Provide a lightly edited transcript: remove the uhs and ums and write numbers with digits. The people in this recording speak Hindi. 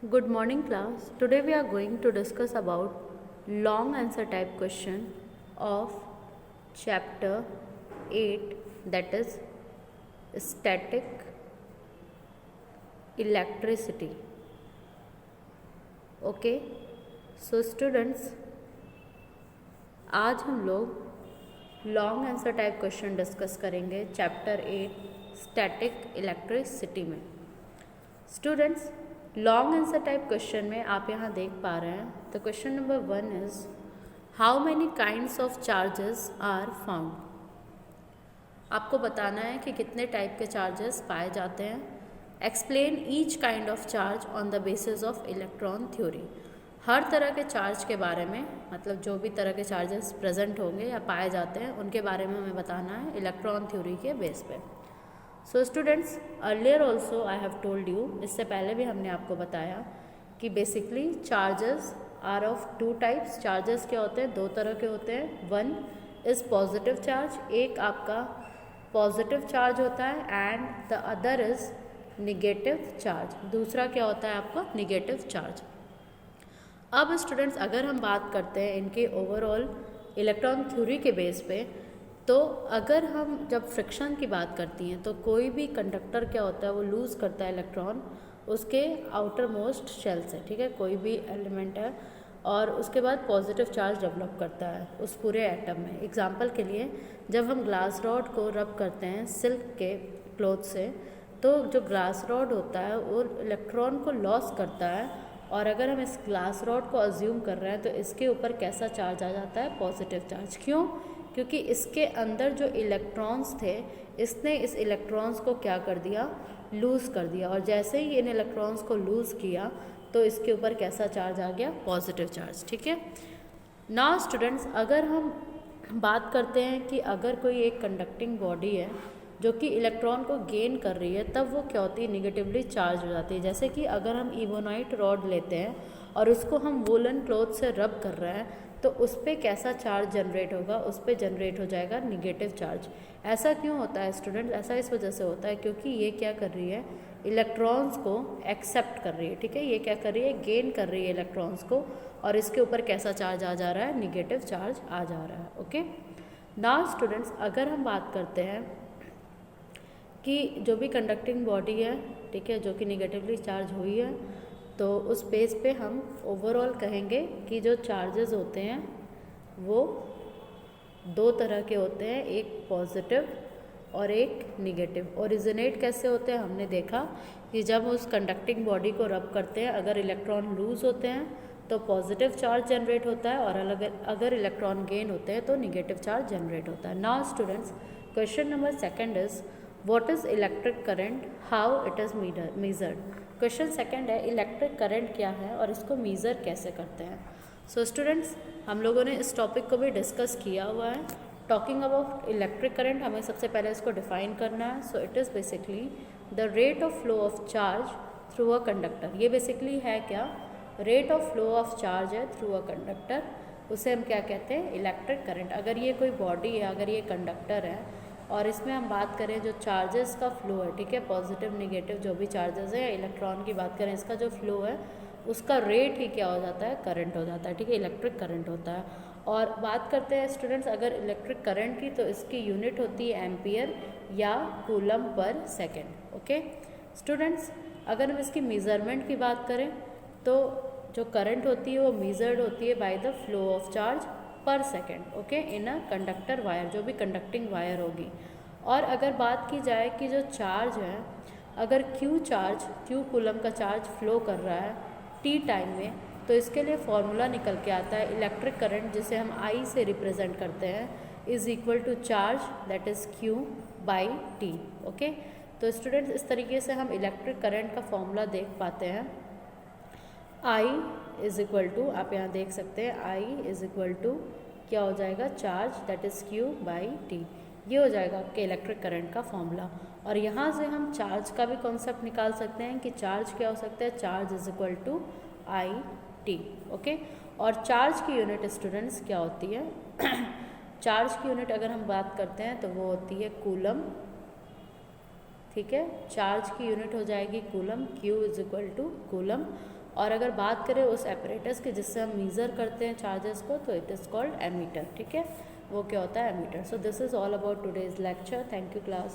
Good morning class. Today we are going to discuss about long answer type question of chapter 8, that is static electricity. Okay, so students, आज हम लोग long answer type question discuss करेंगे चैप्टर 8 स्टैटिक इलेक्ट्रिसिटी में। Students, long answer type question में आप यहाँ देख पा रहे हैं, तो question number 1 is how many kinds of charges are found. आपको बताना है कि कितने टाइप के चार्जेस पाए जाते हैं। Explain each kind of charge on the basis of electron theory. हर तरह के चार्ज के बारे में, मतलब जो भी तरह के चार्जेस प्रेजेंट होंगे या पाए जाते हैं उनके बारे में हमें बताना है इलेक्ट्रॉन थ्योरी के बेस पे। So students, earlier also I have told you, इससे पहले भी हमने आपको बताया कि basically charges are of two types. Charges क्या होते हैं? दो तरह के होते हैं। वन इज़ पॉजिटिव चार्ज, एक आपका पॉजिटिव चार्ज होता है, and the other is negative charge. दूसरा क्या होता है आपका? Negative charge. अब स्टूडेंट्स, अगर हम बात करते हैं इनके ओवरऑल इलेक्ट्रॉन थ्योरी के बेस पे, तो अगर हम जब फ्रिक्शन की बात करती हैं तो कोई भी कंडक्टर क्या होता है, वो लूज़ करता है इलेक्ट्रॉन उसके आउटर मोस्ट शेल से, ठीक है, कोई भी एलिमेंट है, और उसके बाद पॉजिटिव चार्ज डेवलप करता है उस पूरे एटम में। एग्जांपल के लिए, जब हम ग्लास रॉड को रब करते हैं सिल्क के क्लॉथ से, तो जो ग्लास रॉड होता है वो इलेक्ट्रॉन को लॉस करता है, और अगर हम इस ग्लास रॉड को अज्यूम कर रहे हैं तो इसके ऊपर कैसा चार्ज आ जाता है? Positive charge. क्यों? क्योंकि इसके अंदर जो इलेक्ट्रॉन्स थे, इसने इस इलेक्ट्रॉन्स को क्या कर दिया? लूज़ कर दिया, और जैसे ही इन इलेक्ट्रॉन्स को लूज़ किया तो इसके ऊपर कैसा चार्ज आ गया? Positive charge. ठीक है। नाउ स्टूडेंट्स, अगर हम बात करते हैं कि अगर कोई एक कंडक्टिंग बॉडी है जो कि इलेक्ट्रॉन को गेन कर रही है, तब वो क्या होती है? निगेटिवली चार्ज हो जाती है। जैसे कि अगर हम इबोनाइट रॉड लेते हैं और उसको हम वूलन क्लॉथ से रब कर रहे हैं, तो उस पर कैसा चार्ज जनरेट होगा? उस पर जनरेट हो जाएगा निगेटिव चार्ज। ऐसा क्यों होता है स्टूडेंट? ऐसा इस वजह से होता है क्योंकि ये क्या कर रही है? इलेक्ट्रॉन्स को एक्सेप्ट कर रही है। ठीक है, ये क्या कर रही है? गेन कर रही है इलेक्ट्रॉन्स को, और इसके ऊपर कैसा चार्ज आ जा रहा है? निगेटिव चार्ज आ जा रहा है। ओके, नाउ स्टूडेंट्स, अगर हम बात करते हैं कि जो भी कंडक्टिंग बॉडी है, ठीक है, जो कि निगेटिवली चार्ज हुई है, तो उस बेस पे हम ओवरऑल कहेंगे कि जो चार्जेस होते हैं वो दो तरह के होते हैं, एक पॉजिटिव और एक निगेटिव। ओरिजिनेट कैसे होते हैं? हमने देखा कि जब उस कंडक्टिंग बॉडी को रब करते हैं, अगर इलेक्ट्रॉन लूज़ होते हैं तो पॉजिटिव चार्ज जनरेट होता है, और अगर इलेक्ट्रॉन गेन होते हैं तो निगेटिव चार्ज जनरेट होता है। Now students, question number 2 is what is electric current, how it is measured. Question 2 है इलेक्ट्रिक करंट क्या है और इसको मेज़र कैसे करते हैं। सो स्टूडेंट्स, हम लोगों ने इस टॉपिक को भी डिस्कस किया हुआ है। टॉकिंग अबाउट इलेक्ट्रिक करंट, हमें सबसे पहले इसको डिफाइन करना है। So it is basically the rate of flow of charge through a conductor. ये बेसिकली है क्या? Rate of flow of charge है थ्रू अ कंडक्टर, उसे हम क्या कहते हैं? Electric current. अगर ये कोई बॉडी है, अगर ये कंडक्टर है, और इसमें हम बात करें जो चार्जेस का फ्लो है, ठीक है, पॉजिटिव निगेटिव जो भी चार्जेस है, इलेक्ट्रॉन की बात करें, इसका जो फ्लो है उसका रेट ही क्या हो जाता है? करंट हो जाता है। ठीक है, इलेक्ट्रिक करंट होता है। और बात करते हैं स्टूडेंट्स अगर इलेक्ट्रिक करंट की, तो इसकी यूनिट होती है एम्पियर या coulomb per second. Okay students, अगर हम इसकी मेज़रमेंट की बात करें तो जो करंट होती है वो मेजर्ड होती है by the flow of charge per second, okay, in a conductor wire, जो भी कंडक्टिंग वायर होगी। और अगर बात की जाए कि जो चार्ज है, अगर क्यू कूलम का चार्ज फ्लो कर रहा है टी टाइम में, तो इसके लिए फॉर्मूला निकल के आता है इलेक्ट्रिक करंट, जिसे हम आई से रिप्रेजेंट करते हैं, is equal to charge that is Q by T. Okay, तो स्टूडेंट्स, इस तरीके से हम इलेक्ट्रिक करंट का फॉर्मूला देख पाते हैं। आई इज़ इक्वल टू, आप यहाँ देख सकते हैं, आई इज़ इक्वल टू क्या हो जाएगा? Charge that is Q by T. ये हो जाएगा आपके इलेक्ट्रिक करंट का फॉर्मूला। और यहाँ से हम चार्ज का भी कॉन्सेप्ट निकाल सकते हैं कि चार्ज क्या हो सकता है? Charge is equal to I t. Okay, और चार्ज की यूनिट स्टूडेंट्स क्या होती है? चार्ज की यूनिट अगर हम बात करते हैं तो वो होती है कूलम। ठीक है, चार्ज की यूनिट हो जाएगी coulomb, Q is equal to coulomb. और अगर बात करें उस एपरेटस की जिससे हम मीज़र करते हैं चार्जेस को, तो इट इज़ कॉल्ड एमीटर, ठीक है, वो क्या होता है ammeter. So this is all about today's lecture. Thank you class.